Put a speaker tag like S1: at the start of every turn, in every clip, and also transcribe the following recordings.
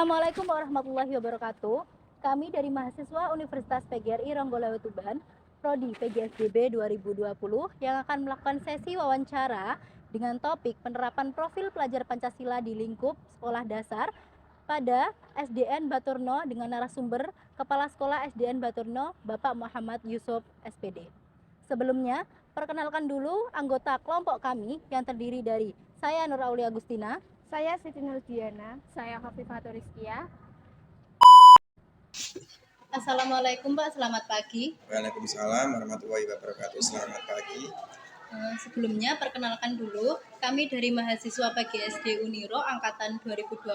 S1: Assalamualaikum warahmatullahi wabarakatuh. Kami dari mahasiswa Universitas PGRI Ronggolawe Tuban, Prodi PGSDB 2020 yang akan melakukan sesi wawancara dengan topik penerapan profil pelajar Pancasila di lingkup sekolah dasar pada SDN Baturno dengan narasumber Kepala Sekolah SDN Baturno Bapak Muhammad Yusuf SPD. Sebelumnya, perkenalkan dulu anggota kelompok kami yang terdiri dari saya Nur Aulia Agustina,
S2: Saya Siti Nurdiana, saya Hovifatul Rizkia.
S1: Assalamualaikum Pak, selamat pagi.
S3: Waalaikumsalam warahmatullahi wabarakatuh. Selamat pagi.
S1: Sebelumnya perkenalkan dulu, kami dari mahasiswa PGSD Uniro angkatan 2020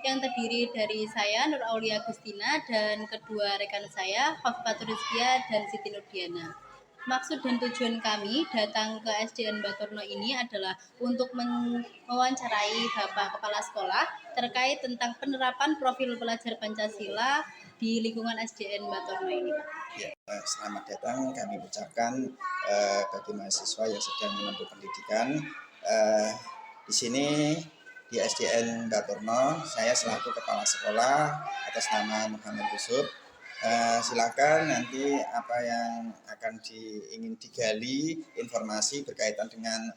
S1: yang terdiri dari saya Nur Aulia Agustina dan kedua rekan saya Hovifatul Rizkia dan Siti Nurdiana. Maksud dan tujuan kami datang ke SDN Baturno ini adalah untuk mewawancarai Bapak Kepala Sekolah terkait tentang penerapan profil pelajar Pancasila di lingkungan SDN Baturno ini.
S3: Ya, selamat datang kami ucapkan bagi mahasiswa yang sedang menempuh pendidikan. Di sini di SDN Baturno, saya selaku Kepala Sekolah atas nama Muhammad Yusuf. Silakan nanti apa yang akan ingin digali informasi berkaitan dengan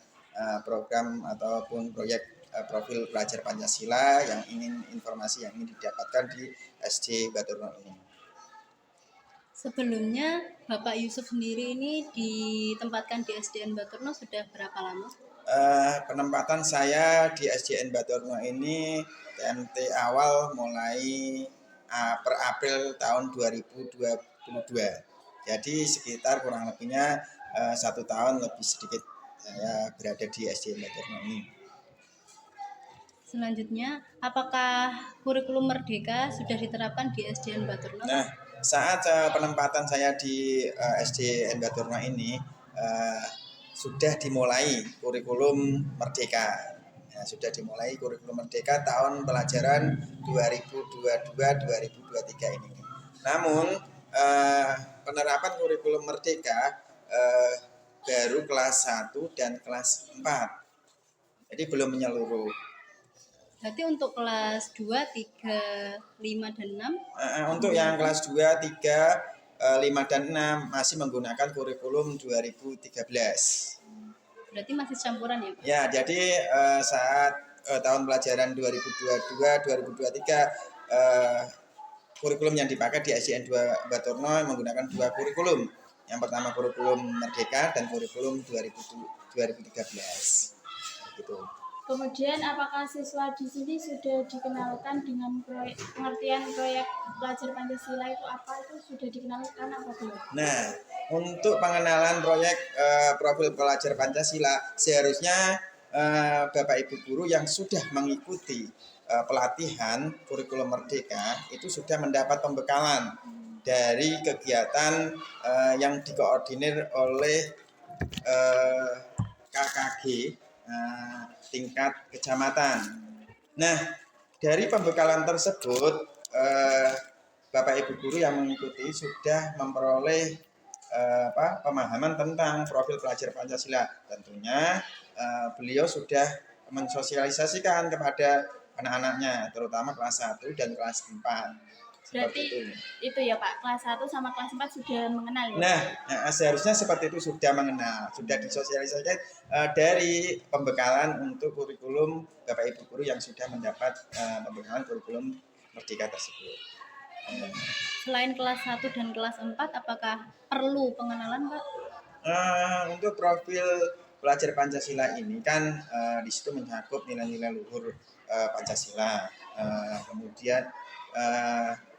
S3: program ataupun proyek profil pelajar Pancasila yang informasi yang ingin didapatkan di SD Baturno ini.
S1: Sebelumnya Bapak Yusuf sendiri ini ditempatkan di SDN Baturno sudah berapa lama?
S3: Penempatan saya di SDN Baturno ini TMT awal mulai per April tahun 2022. Jadi sekitar kurang lebihnya 1 tahun lebih sedikit saya berada di SDN Baturno ini.
S1: Selanjutnya, apakah kurikulum Merdeka sudah diterapkan di SDN Baturno?
S3: Nah, saat penempatan saya di SDN Baturno ini sudah dimulai kurikulum Merdeka. Ya, sudah dimulai kurikulum Merdeka tahun pelajaran 2022-2023 ini. Namun penerapan kurikulum Merdeka baru kelas 1 dan kelas 4. Jadi belum menyeluruh.
S1: Berarti untuk kelas 2, 3, 5, dan 6?
S3: Untuk yang kelas 2, 3, 5, dan 6 masih menggunakan kurikulum 2013.
S1: Berarti masih campuran ya Pak?
S3: Ya, jadi saat tahun pelajaran 2022-2023 kurikulum yang dipakai di SDN 2 Baturno menggunakan 2 kurikulum. Yang pertama kurikulum Merdeka dan kurikulum 2013. Gitu.
S2: Kemudian apakah siswa di sini sudah dikenalkan dengan pengertian proyek pelajar Pancasila itu apa? Itu sudah dikenalkan apa belum?
S3: Nah, untuk pengenalan proyek profil pelajar Pancasila seharusnya Bapak Ibu guru yang sudah mengikuti pelatihan kurikulum Merdeka itu sudah mendapat pembekalan dari kegiatan yang dikoordinir oleh KKG tingkat kecamatan. Nah, dari pembekalan tersebut Bapak Ibu guru yang mengikuti sudah memperoleh pemahaman tentang profil pelajar Pancasila. Tentunya beliau sudah mensosialisasikan kepada anak-anaknya, terutama kelas 1 dan kelas 4.
S2: Berarti itu ya Pak, kelas 1 sama kelas 4 sudah mengenal ya?
S3: Nah, seharusnya seperti itu sudah mengenal, sudah disosialisasikan dari pembekalan untuk kurikulum Bapak Ibu guru yang sudah mendapat pembekalan kurikulum Merdeka tersebut.
S1: Selain kelas 1 dan kelas 4, apakah perlu pengenalan Pak?
S3: Untuk profil pelajar Pancasila ini kan di situ mencakup nilai-nilai luhur Pancasila. Kemudian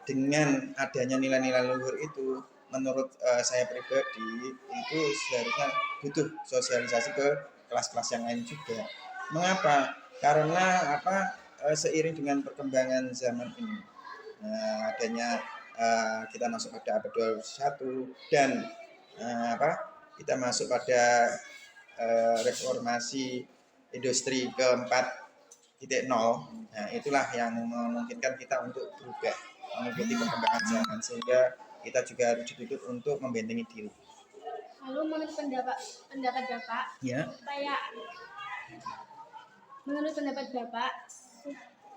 S3: dengan adanya nilai-nilai luhur itu, menurut saya pribadi itu seharusnya butuh sosialisasi ke kelas-kelas yang lain juga. Mengapa? Karena seiring dengan perkembangan zaman ini, adanya kita masuk pada abad 21 dan kita masuk pada reformasi industri ke-4.0. Nah, itulah yang memungkinkan kita untuk berubah mengikuti perkembangan zaman, sehingga kita juga harus dituntut untuk membentengi diri.
S2: Lalu menurut pendapat Bapak,
S3: Ya.
S2: menurut pendapat Bapak,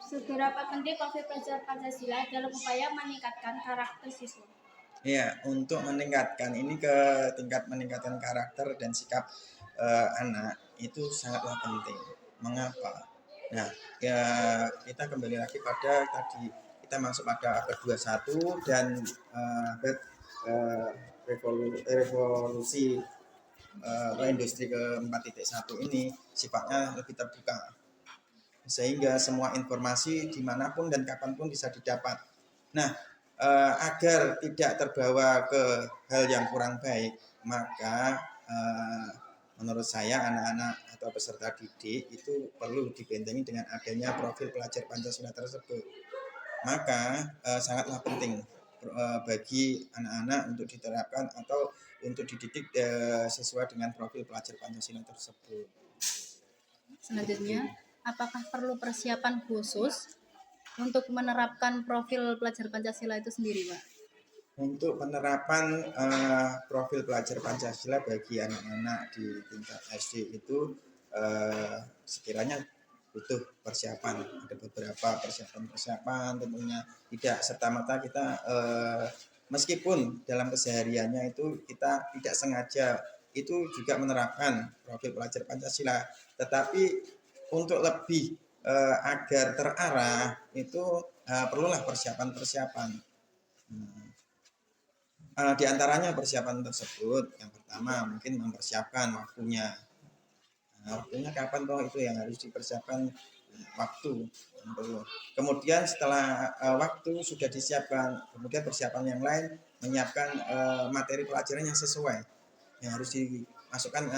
S2: Seberapa penting profil pelajar Pancasila dalam upaya meningkatkan karakter siswa?
S3: Ya, untuk meningkatkan ini ke tingkat meningkatkan karakter dan sikap anak itu sangatlah penting. Mengapa? Nah, ya kita kembali lagi pada tadi kita masuk pada abad 21 dan abad revolusi industri ke 4.1 ini sifatnya lebih terbuka, sehingga semua informasi dimanapun dan kapanpun bisa didapat. Nah, agar tidak terbawa ke hal yang kurang baik, maka menurut saya anak-anak atau peserta didik itu perlu dibentengi dengan adanya profil pelajar Pancasila tersebut. Maka sangatlah penting bagi anak-anak untuk diterapkan atau untuk dididik sesuai dengan profil pelajar Pancasila tersebut.
S1: Selanjutnya, apakah perlu persiapan khusus untuk menerapkan profil pelajar Pancasila itu sendiri, Pak?
S3: Untuk penerapan profil pelajar Pancasila bagi anak-anak di tingkat SD itu sekiranya butuh persiapan. Ada beberapa persiapan tentunya, tidak serta-merta kita meskipun dalam kesehariannya itu kita tidak sengaja itu juga menerapkan profil pelajar Pancasila, tetapi untuk lebih agar terarah itu perlulah persiapan-persiapan. Di antaranya persiapan tersebut, yang pertama mungkin mempersiapkan waktunya. Waktunya kapan toh itu yang harus dipersiapkan, waktu. Kemudian setelah waktu sudah disiapkan, kemudian persiapan yang lain menyiapkan materi pelajaran yang sesuai, yang harus dimasukkan,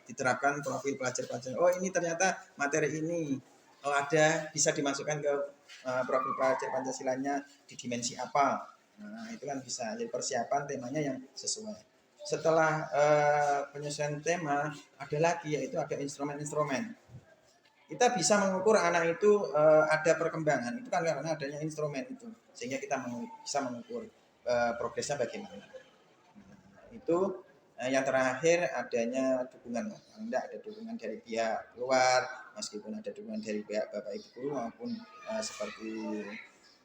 S3: diterapkan profil pelajar. Oh ini ternyata materi ini ada bisa dimasukkan ke profil pelajar Pancasilanya di dimensi apa. Nah, itu kan bisa jadi persiapan temanya yang sesuai. Setelah penyesuaian tema, ada lagi yaitu ada instrumen-instrumen. Kita bisa mengukur anak itu ada perkembangan, itu kan karena adanya instrumen itu, sehingga kita bisa mengukur progresnya bagaimana. Itu yang terakhir adanya dukungan. Tidak ada dukungan dari pihak luar, meskipun ada dukungan dari pihak Bapak Ibu guru maupun seperti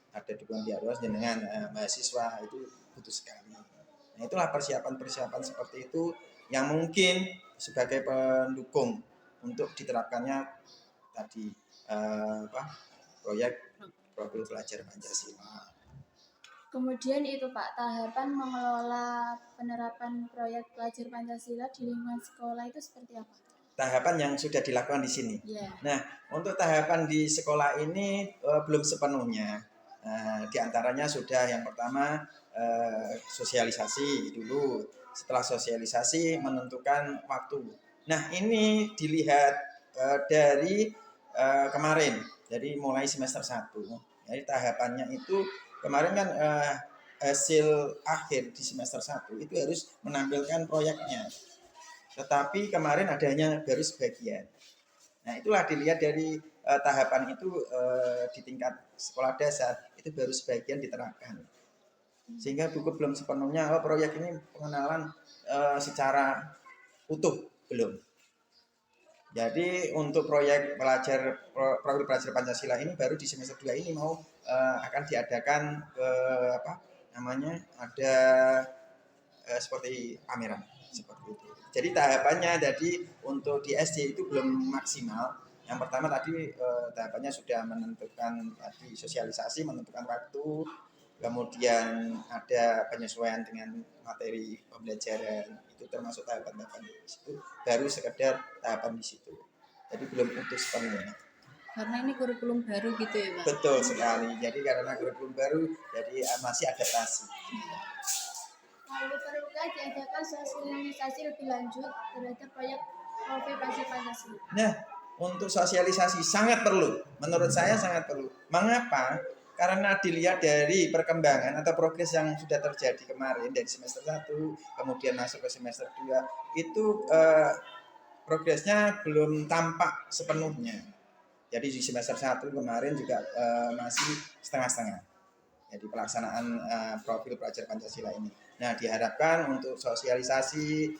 S3: ada dukungan pihak luar dengan mahasiswa, itu butuh sekali. Nah, itulah persiapan-persiapan seperti itu yang mungkin sebagai pendukung untuk diterapkannya tadi proyek profil pelajar Pancasila.
S2: Kemudian itu Pak, tahapan mengelola penerapan proyek pelajar Pancasila di lingkungan sekolah itu seperti apa?
S3: Tahapan yang sudah dilakukan di sini.
S2: Yeah.
S3: Nah, untuk tahapan di sekolah ini belum sepenuhnya. Di antaranya sudah yang pertama sosialisasi dulu. Setelah sosialisasi menentukan waktu. Nah, ini dilihat dari kemarin, jadi mulai semester 1. Jadi tahapannya itu kemarin kan hasil akhir di semester 1 itu harus menampilkan proyeknya. Tetapi kemarin adanya baru sebagian. Nah, itulah dilihat dari tahapan itu di tingkat sekolah dasar itu baru sebagian diterapkan. Sehingga buku belum sepenuhnya proyek ini pengenalan secara utuh belum. Jadi untuk proyek profil pelajar Pancasila ini baru di semester 2 ini mau akan diadakan ada seperti pameran seperti itu. Jadi tahapannya jadi untuk di SD itu belum maksimal. Yang pertama tadi tahapannya sudah menentukan tadi sosialisasi, menentukan waktu, kemudian ada penyesuaian dengan materi pembelajaran, itu termasuk tahapan-tahapan di situ. Baru sekedar tahapan di situ. Jadi belum utuh sepenuhnya.
S1: Karena ini kurikulum baru gitu ya, Pak?
S3: Betul sekali. Jadi karena kurikulum baru, jadi masih adaptasi.
S2: Lalu perlukah diadakan sosialisasi lebih lanjut terhadap proyek profil pelajar Pancasila?
S3: Nah, untuk sosialisasi sangat perlu. Menurut saya sangat perlu. Mengapa? Karena dilihat dari perkembangan atau progres yang sudah terjadi kemarin dari semester 1, kemudian masuk ke semester 2, itu progresnya belum tampak sepenuhnya. Jadi di semester 1 kemarin juga masih setengah-setengah. Jadi pelaksanaan profil pelajar Pancasila ini. Nah, diharapkan untuk sosialisasi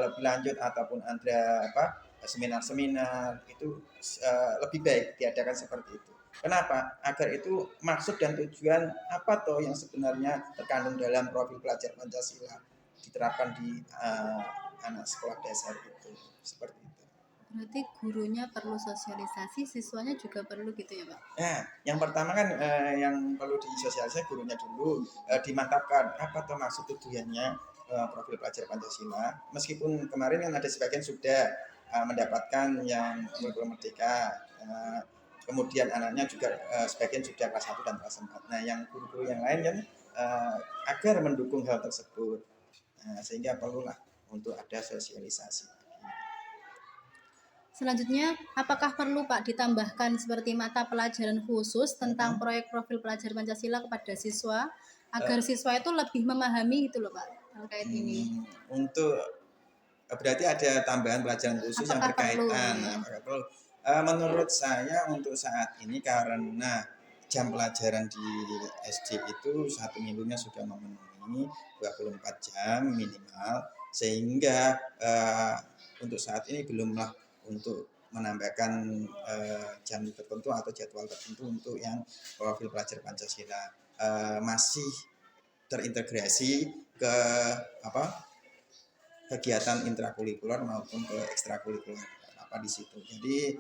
S3: lebih lanjut ataupun ada seminar-seminar itu lebih baik diadakan seperti itu. Kenapa? Agar itu maksud dan tujuan apa toh yang sebenarnya terkandung dalam profil pelajar Pancasila diterapkan di anak sekolah dasar itu. Seperti itu.
S1: Berarti gurunya perlu sosialisasi, siswanya juga perlu gitu ya Pak?
S3: Nah, yang pertama kan yang perlu disosialisasi gurunya dulu, dimantapkan apa tuh maksud tujuannya profil pelajar Pancasila. Meskipun kemarin kan ada sebagian sudah mendapatkan yang kurikulum merdeka, kemudian anaknya juga sebagian sudah kelas 1 dan kelas 4. Nah, yang guru-guru yang lain kan agar mendukung hal tersebut. Nah, sehingga perlulah untuk ada sosialisasi.
S1: Selanjutnya, apakah perlu Pak ditambahkan seperti mata pelajaran khusus tentang proyek profil pelajar Pancasila kepada siswa agar siswa itu lebih memahami gitu loh Pak terkait ini?
S3: Untuk berarti ada tambahan pelajaran khusus yang
S1: Apakah perlu?
S3: berkaitan. Apakah perlu? Menurut saya untuk saat ini karena jam pelajaran di SD itu satu minggunya sudah memenuhi 24 jam minimal, sehingga untuk saat ini belumlah untuk menambahkan jam tertentu atau jadwal tertentu untuk yang profil pelajar Pancasila. Masih terintegrasi ke kegiatan intrakurikuler maupun ke ekstrakurikuler apa di situ. Jadi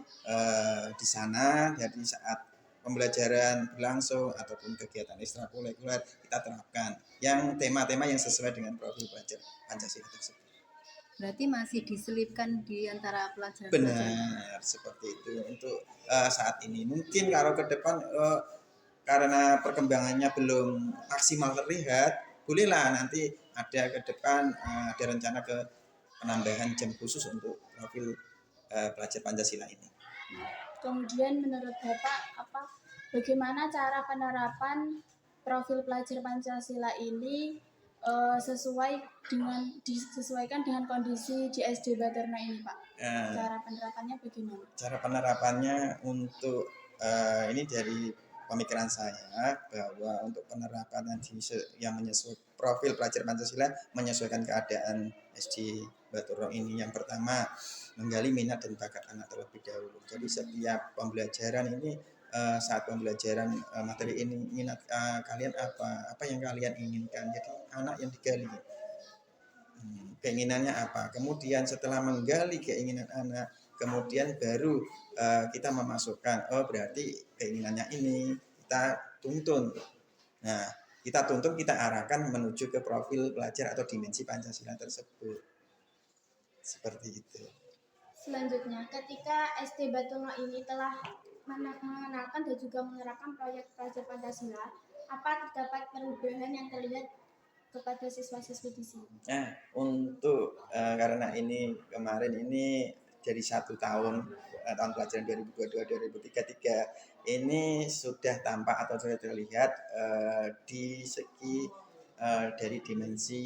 S3: di sana jadi saat pembelajaran berlangsung ataupun kegiatan ekstrakurikuler kita terapkan yang tema-tema yang sesuai dengan profil pelajar Pancasila tersebut.
S1: Berarti masih diselipkan di antara pelajaran.
S3: Benar, seperti itu untuk saat ini. Mungkin kalau ke depan karena perkembangannya belum maksimal terlihat, bolehlah nanti ada ke depan ada rencana ke penambahan jam khusus untuk profil pelajar Pancasila ini.
S2: Kemudian menurut Bapak bagaimana cara penerapan profil pelajar Pancasila ini disesuaikan dengan kondisi di SD Baturna ini Pak? Cara penerapannya bagaimana?
S3: Cara penerapannya untuk ini dari pemikiran saya bahwa untuk penerapan yang menyesuaikan profil pelajar Pancasila menyesuaikan keadaan SD Baturna ini, yang pertama menggali minat dan bakat anak terlebih dahulu. Jadi setiap pembelajaran ini saat pembelajaran materi ini minat kalian apa yang kalian inginkan, jadi anak yang digali keinginannya apa, kemudian setelah menggali keinginan anak kemudian baru kita memasukkan berarti keinginannya ini kita tuntun. Nah, kita tuntun, kita arahkan menuju ke profil pelajar atau dimensi Pancasila tersebut. Seperti itu.
S2: Selanjutnya, ketika SD Baturna ini telah mengenalkan dan juga menerapkan proyek pelajar Pancasila, apa terdapat perubahan yang terlihat kepada siswa-siswi di sini?
S3: Nah, untuk karena ini kemarin ini jadi 1 tahun pelajaran 2022-2033 ini sudah tampak atau sudah terlihat di segi dari dimensi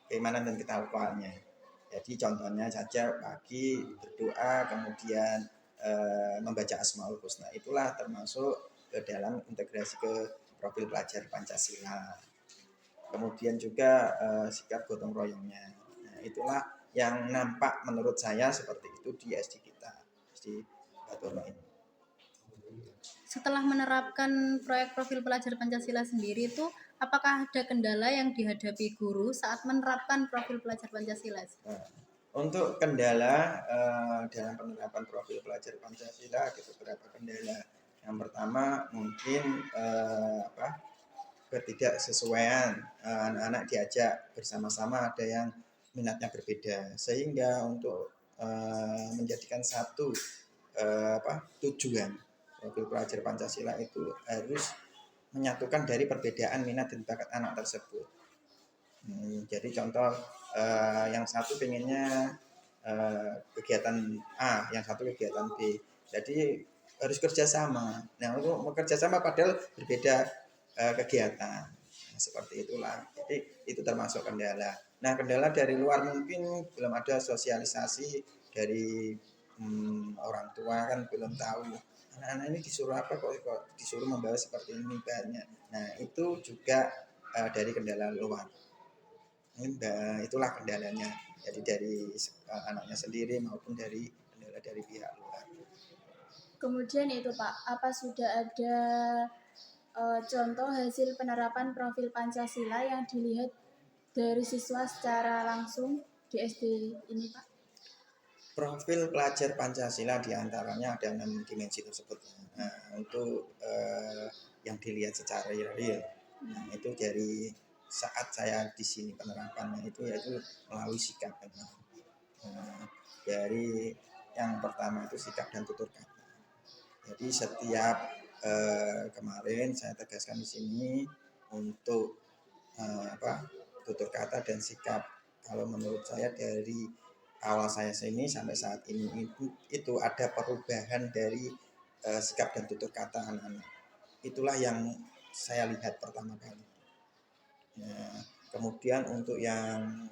S3: keimanan dan ketakwanya. Jadi contohnya saja pagi berdoa kemudian membaca Asmaul Husna, itulah termasuk ke dalam integrasi ke profil pelajar Pancasila. Kemudian juga sikap gotong royongnya. Nah, itulah yang nampak menurut saya seperti itu di SD kita, SD Baturna ini.
S1: Setelah menerapkan proyek profil pelajar Pancasila sendiri itu, apakah ada kendala yang dihadapi guru saat menerapkan profil pelajar Pancasila?
S3: Nah, untuk kendala dalam penerapan profil pelajar Pancasila ada beberapa kendala. Yang pertama mungkin ketidaksesuaian, anak-anak diajak bersama-sama ada yang minatnya berbeda, sehingga untuk menjadikan satu tujuan profil pelajar Pancasila itu harus menyatukan dari perbedaan minat dan bakat anak tersebut. Jadi contoh yang satu pengennya kegiatan A, yang satu kegiatan B, jadi harus kerjasama. Nah, untuk bekerja sama padahal berbeda kegiatan. Nah, seperti itulah. Jadi itu termasuk kendala. Nah, kendala dari luar mungkin belum ada sosialisasi dari orang tua, kan belum tahu anak-anak ini disuruh apa kok disuruh membawa seperti ini banyak. Nah, itu juga dari kendala luar. Itulah kendalanya. Jadi dari anaknya sendiri maupun dari kendala dari pihak luar.
S2: Kemudian itu Pak, apa sudah ada contoh hasil penerapan profil Pancasila yang dilihat dari siswa secara langsung di SD ini Pak?
S3: Profil pelajar Pancasila diantaranya ada 6 dimensi tersebut. Nah, untuk yang dilihat secara real, nah, itu dari saat saya di sini penerapannya itu yaitu melalui sikap. Nah, dari yang pertama itu sikap dan tutur kata. Jadi setiap kemarin saya tegaskan di sini untuk tutur kata dan sikap. Kalau menurut saya dari awal saya sini sampai saat ini itu ada perubahan dari sikap dan tutur kata anak-anak. Itulah yang saya lihat pertama kali. Ya, kemudian untuk yang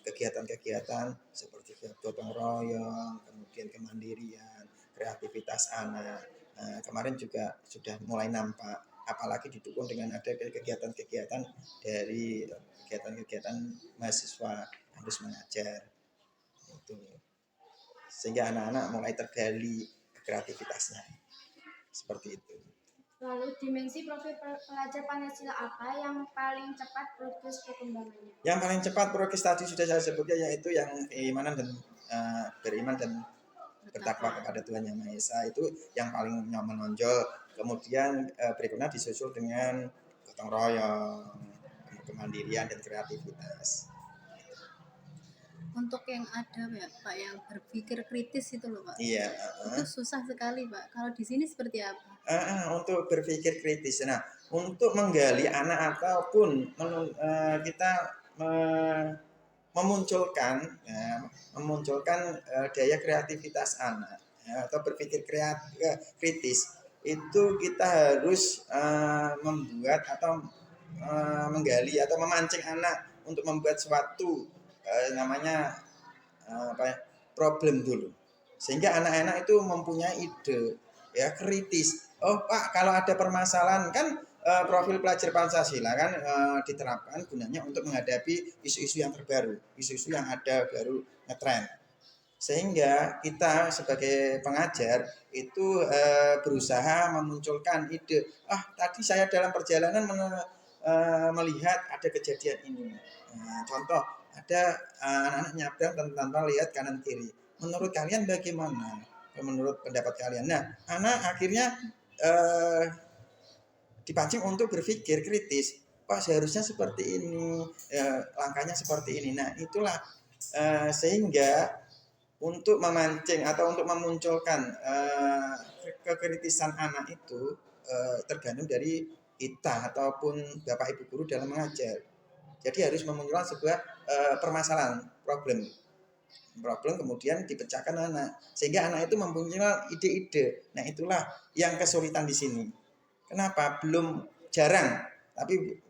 S3: kegiatan-kegiatan seperti gotong royong, kemudian kemandirian, kreativitas anak. Nah, kemarin juga sudah mulai nampak, apalagi didukung dengan ada kegiatan-kegiatan dari kegiatan-kegiatan mahasiswa harus mengajar. Itu. Sehingga anak-anak mulai tergali kreativitasnya. Seperti itu.
S2: Lalu dimensi profil pelajar Pancasila apa yang paling cepat progres perkembangannya?
S3: Yang paling cepat progres tadi sudah saya sebutkan, yaitu yang keimanan dan beriman dan bertakwa kepada Tuhan Yang Maha Esa, itu yang paling menonjol. Kemudian berikutnya disusul dengan gotong royong, kemandirian dan kreativitas.
S1: Untuk yang ada ya Pak yang berpikir kritis itu loh Pak.
S3: Iya.
S1: Itu susah sekali Pak. Kalau di sini seperti apa?
S3: Untuk berpikir kritis. Nah, untuk menggali anak ataupun kita memunculkan daya kreativitas anak ya, atau berpikir kritis, itu kita harus membuat atau menggali atau memancing anak untuk membuat suatu namanya problem dulu, sehingga anak-anak itu mempunyai ide ya kritis. Oh Pak, kalau ada permasalahan kan profil pelajar Pancasila kan diterapkan gunanya untuk menghadapi isu-isu yang terbaru, isu-isu yang ada baru ngetren. Sehingga kita sebagai pengajar itu berusaha memunculkan ide. Tadi saya dalam perjalanan melihat ada kejadian ini. Contoh, ada anak-anak nyabrang tanpa lihat kanan kiri. Menurut kalian bagaimana? Menurut pendapat kalian. Nah, anak akhirnya dipancing untuk berpikir kritis. Pak, seharusnya seperti ini, langkahnya seperti ini. Nah, itulah sehingga untuk memancing atau untuk memunculkan kekritisan anak itu tergantung dari kita ataupun Bapak Ibu guru dalam mengajar. Jadi harus memunculkan sebuah permasalahan, problem kemudian dipecahkan anak, sehingga anak itu mempunyai ide-ide. Nah, itulah yang kesulitan di sini. Kenapa? Jarang tapi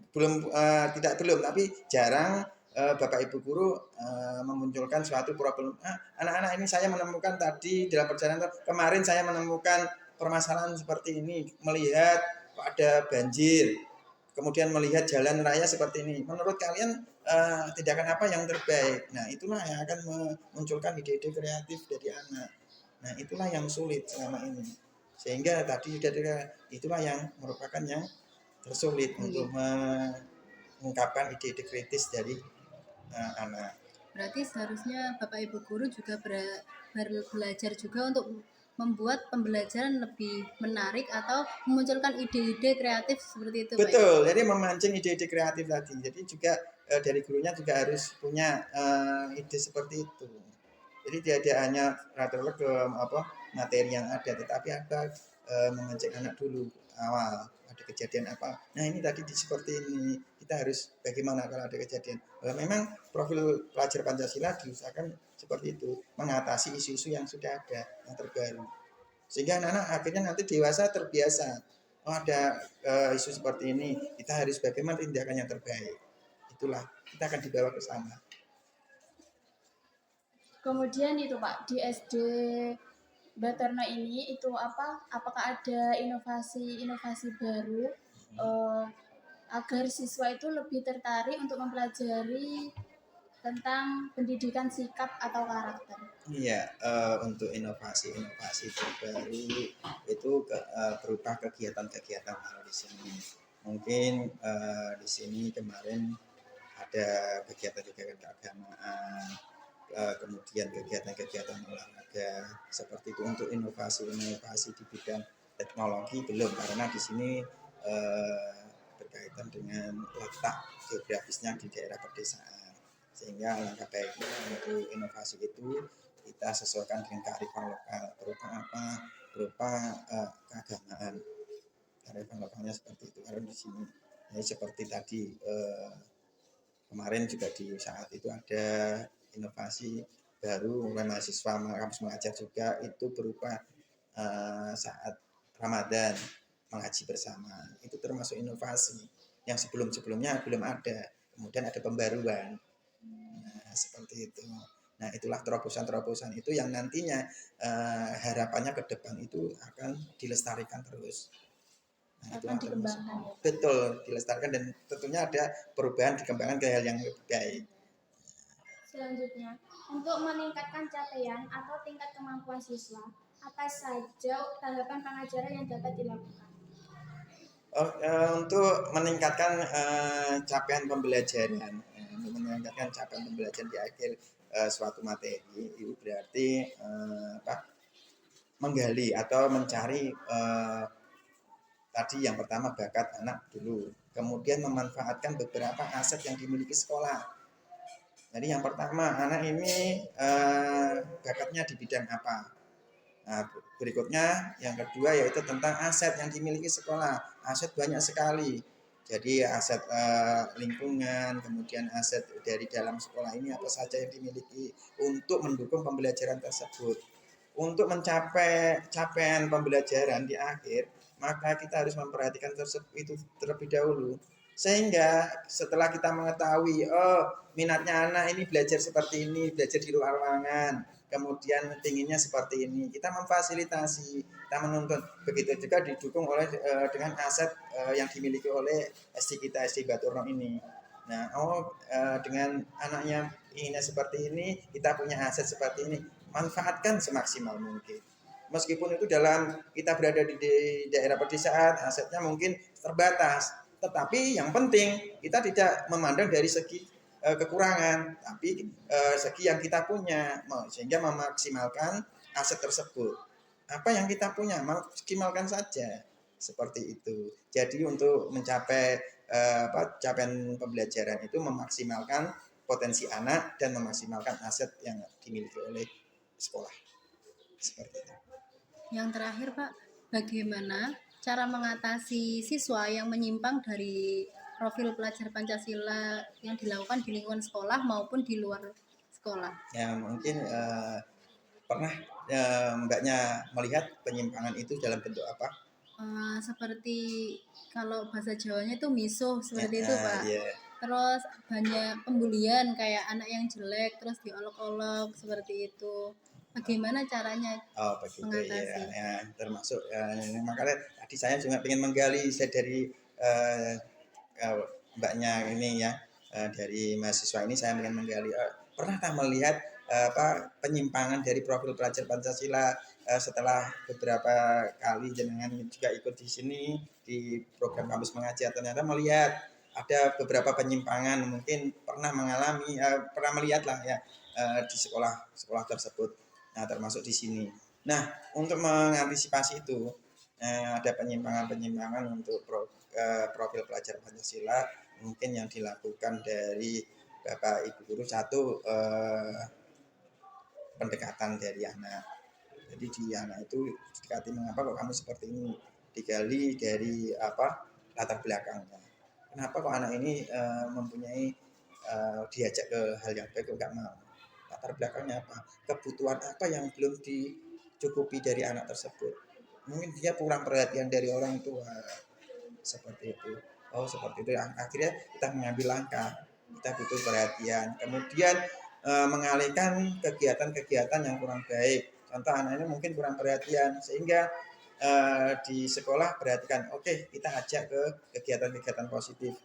S3: jarang Bapak Ibu guru memunculkan suatu problem. Anak-anak ini saya menemukan tadi dalam perjalanan kemarin saya menemukan permasalahan seperti ini, melihat ada banjir, kemudian melihat jalan raya seperti ini. Menurut kalian tindakan apa yang terbaik? Nah, itulah yang akan memunculkan ide-ide kreatif dari anak. Nah, itulah yang sulit selama ini. Sehingga tadi itulah yang merupakan yang tersulit untuk mengungkapkan ide-ide kritis dari anak.
S1: Berarti seharusnya Bapak Ibu guru juga belajar juga untuk membuat pembelajaran lebih menarik atau memunculkan ide-ide kreatif seperti itu.
S3: Betul, jadi memancing ide-ide kreatif tadi. Jadi juga dari gurunya juga harus punya ide seperti itu. Jadi tidak hanya rata-rata ke materi yang ada, tetapi ada memancing anak dulu awal. Ada kejadian apa? Nah, ini tadi seperti ini. Kita harus bagaimana kalau ada kejadian. Memang profil pelajar Pancasila diusahakan seperti itu, mengatasi isu-isu yang sudah ada, yang terbaru. Sehingga anak-anak akhirnya nanti dewasa terbiasa. Ada isu seperti ini, kita harus bagaimana tindakan yang terbaik. Itulah, kita akan dibawa ke sana.
S2: Kemudian itu Pak, di SD Batorno ini itu apakah ada inovasi baru agar siswa itu lebih tertarik untuk mempelajari tentang pendidikan sikap atau karakter.
S3: Iya, untuk inovasi-inovasi terbaru itu berupa kegiatan-kegiatan kalau di sini. Mungkin di sini kemarin ada kegiatan-kegiatan keagamaan, kemudian kegiatan-kegiatan olahraga seperti itu. Untuk inovasi-inovasi di bidang teknologi belum, karena di sini berkaitan dengan letak geografisnya di daerah pedesaan, sehingga alangkah baiknya untuk inovasi itu kita sesuaikan dengan kearifan lokal. Berupa apa? Berupa keagamaan. Kearifan lokalnya seperti itu. Karena di sini seperti tadi kemarin juga di saat itu ada inovasi baru oleh mahasiswa kampus mengajar juga, itu berupa saat Ramadan mengaji bersama. Itu termasuk inovasi yang sebelum-sebelumnya belum ada. Kemudian ada pembaruan. Nah, seperti itu. Nah, itulah terobosan-terobosan itu yang nantinya harapannya ke depan itu akan dilestarikan terus. Nah,
S2: Akan
S3: itulah termasuk.
S2: dikembangkan ya.
S3: Betul, dilestarikan dan tentunya ada perubahan, dikembangkan ke hal yang lebih baik.
S2: Selanjutnya, untuk meningkatkan capaian atau tingkat kemampuan siswa, apa saja tahapan pengajaran yang dapat dilakukan?
S3: Untuk meningkatkan capaian pembelajaran, di akhir suatu materi itu berarti menggali atau mencari tadi yang pertama bakat anak dulu, kemudian memanfaatkan beberapa aset yang dimiliki sekolah. Jadi yang pertama, anak ini bakatnya di bidang apa. Nah, berikutnya yang kedua yaitu tentang aset yang dimiliki sekolah. Aset banyak sekali. Jadi aset lingkungan, kemudian aset dari dalam sekolah ini apa saja yang dimiliki untuk mendukung pembelajaran tersebut. Untuk mencapai capaian pembelajaran di akhir, maka kita harus memperhatikan itu terlebih dahulu. Sehingga setelah kita mengetahui, oh minatnya anak ini belajar seperti ini, belajar di luar ruangan, kemudian pinginnya seperti ini, kita memfasilitasi, kita menuntun. Begitu juga didukung oleh dengan aset yang dimiliki oleh SD kita, SD Baturno ini. Nah, dengan anaknya inginnya seperti ini, kita punya aset seperti ini, manfaatkan semaksimal mungkin. Meskipun itu dalam kita berada di daerah pedesaan, asetnya mungkin terbatas, tetapi yang penting kita tidak memandang dari segi kekurangan, tapi segi yang kita punya, sehingga memaksimalkan aset tersebut. Apa yang kita punya, maksimalkan saja, seperti itu. Jadi untuk mencapai capaian pembelajaran itu memaksimalkan potensi anak dan memaksimalkan aset yang dimiliki oleh sekolah, seperti itu.
S1: Yang terakhir Pak, bagaimana cara mengatasi siswa yang menyimpang dari profil pelajar Pancasila yang dilakukan di lingkungan sekolah maupun di luar sekolah?
S3: Ya mungkin pernah mbaknya melihat penyimpangan itu dalam bentuk apa?
S1: Seperti kalau bahasa Jawanya itu misuh seperti itu Pak.
S3: Yeah.
S1: Terus banyak pembulian kayak anak yang jelek terus diolok-olok seperti itu. Bagaimana caranya
S3: Begitu
S1: mengatasi?
S3: ya, termasuk makanya tadi saya juga ingin menggali dari mbaknya ini ya, dari mahasiswa ini saya ingin menggali, pernahkah melihat penyimpangan dari profil pelajar Pancasila setelah beberapa kali jenengan juga ikut di sini di program kampus mengajar, ternyata melihat ada beberapa penyimpangan, mungkin pernah mengalami pernah melihat lah ya di sekolah tersebut. Nah, termasuk di sini. Nah, untuk mengantisipasi itu ada penyimpangan-penyimpangan untuk profil pelajar Pancasila, mungkin yang dilakukan dari Bapak Ibu guru, satu pendekatan dari anak. Jadi di anak itu dikati, mengapa kok kamu seperti ini, digali dari latar belakangnya. Kenapa kok anak ini mempunyai diajak ke hal yang baik kok nggak mau? Latar belakangnya apa? Kebutuhan apa yang belum dicukupi dari anak tersebut? Mungkin dia kurang perhatian dari orang tua, seperti itu. Seperti itu. Akhirnya kita mengambil langkah, kita butuh perhatian. Kemudian mengalihkan kegiatan-kegiatan yang kurang baik. Contoh anak ini mungkin kurang perhatian, sehingga di sekolah perhatikan, oke, kita ajak ke kegiatan-kegiatan positif.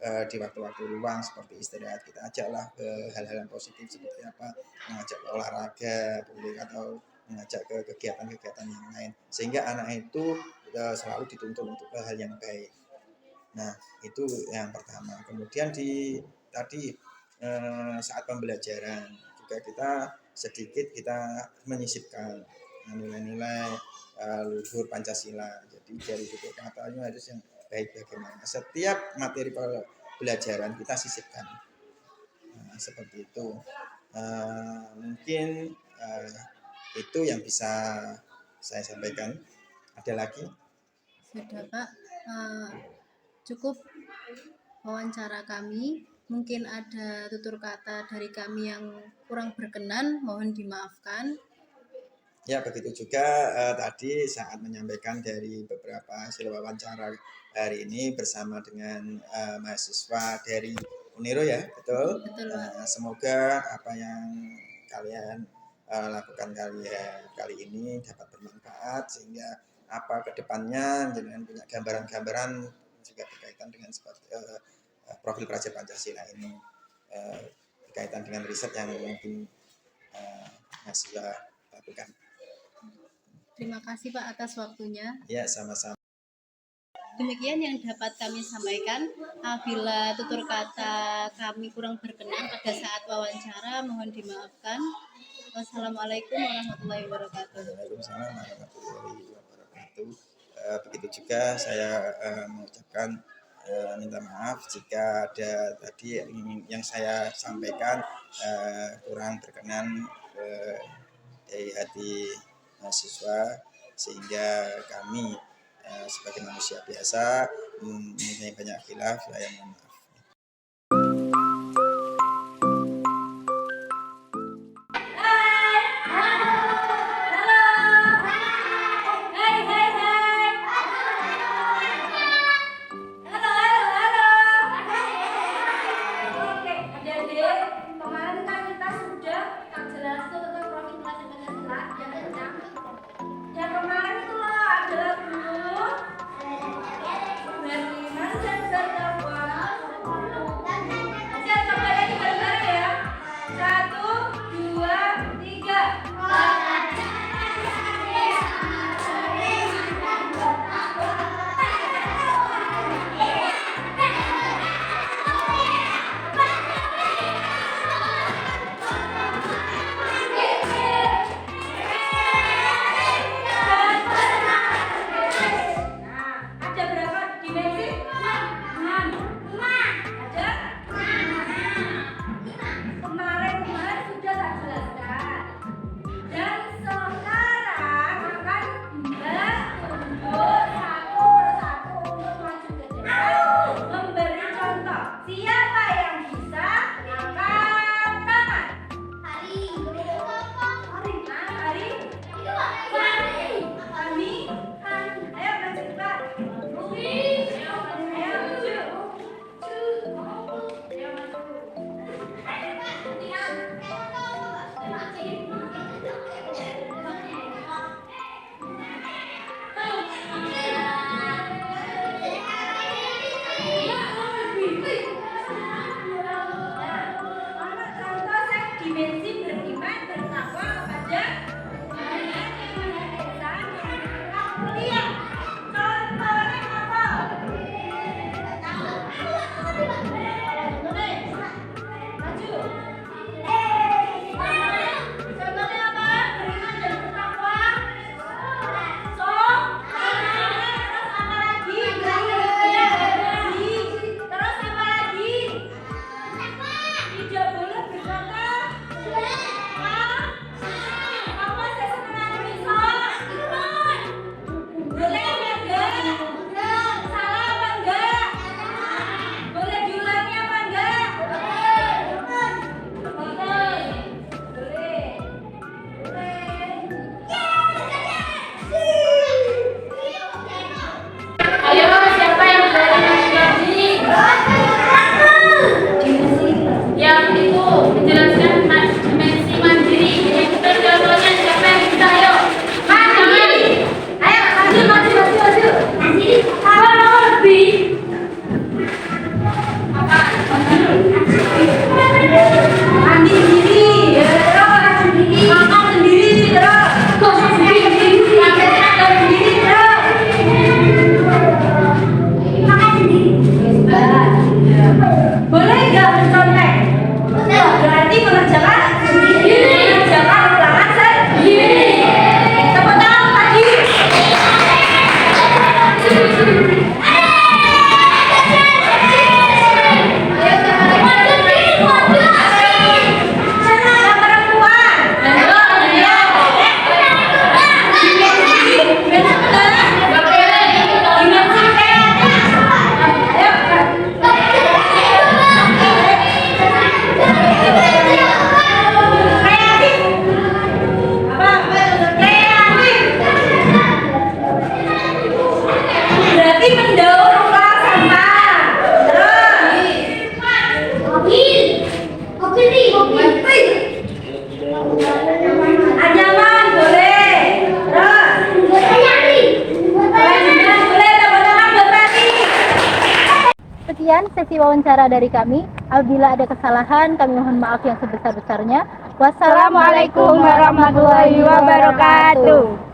S3: di waktu-waktu luang seperti istirahat kita ajaklah ke hal-hal yang positif seperti apa, mengajak ke olahraga boleh, atau mengajak ke kegiatan-kegiatan yang lain, sehingga anak itu selalu dituntut untuk hal yang baik. Nah, itu yang pertama. Kemudian tadi saat pembelajaran juga kita sedikit menyisipkan nilai-nilai luhur Pancasila. Jadi dari tutur katanya harus yang baik bagaimana. Setiap materi pelajaran kita sisipkan. Nah, seperti itu. Mungkin itu yang bisa saya sampaikan. Ada lagi?
S1: Sudah Pak, cukup wawancara kami. Mungkin ada tutur kata dari kami yang kurang berkenan, mohon dimaafkan.
S3: Ya, begitu juga tadi saat menyampaikan dari beberapa hasil wawancara hari ini bersama dengan mahasiswa dari Uniro ya, betul?
S1: Betul Pak.
S3: Semoga apa yang kalian lakukan kali ini dapat bermanfaat, sehingga apa kedepannya dengan punya gambaran-gambaran juga berkaitan dengan profil Praja Pancasila ini, berkaitan dengan riset yang mungkin mahasiswa lakukan.
S1: Terima kasih Pak atas waktunya.
S3: Ya, sama-sama.
S1: Demikian yang dapat kami sampaikan. Apabila tutur kata kami kurang berkenan pada saat wawancara, mohon dimaafkan. Wassalamualaikum warahmatullahi wabarakatuh.
S3: Waalaikumsalam warahmatullahi wabarakatuh. Begitu juga saya mengucapkan minta maaf jika ada tadi yang saya sampaikan kurang berkenan dari hati mahasiswa, sehingga kami sebagai manusia biasa mempunyai banyak khilaf. Saya mohon maaf.
S2: Kemarin kan kita sudah jelaskan tentang profil Praja Pancasila yang kemarin itu loh adalah guru Berliman dan Berdakwah
S1: sesi wawancara dari kami. Apabila ada kesalahan, kami mohon maaf yang sebesar-besarnya. Wassalamualaikum warahmatullahi wabarakatuh.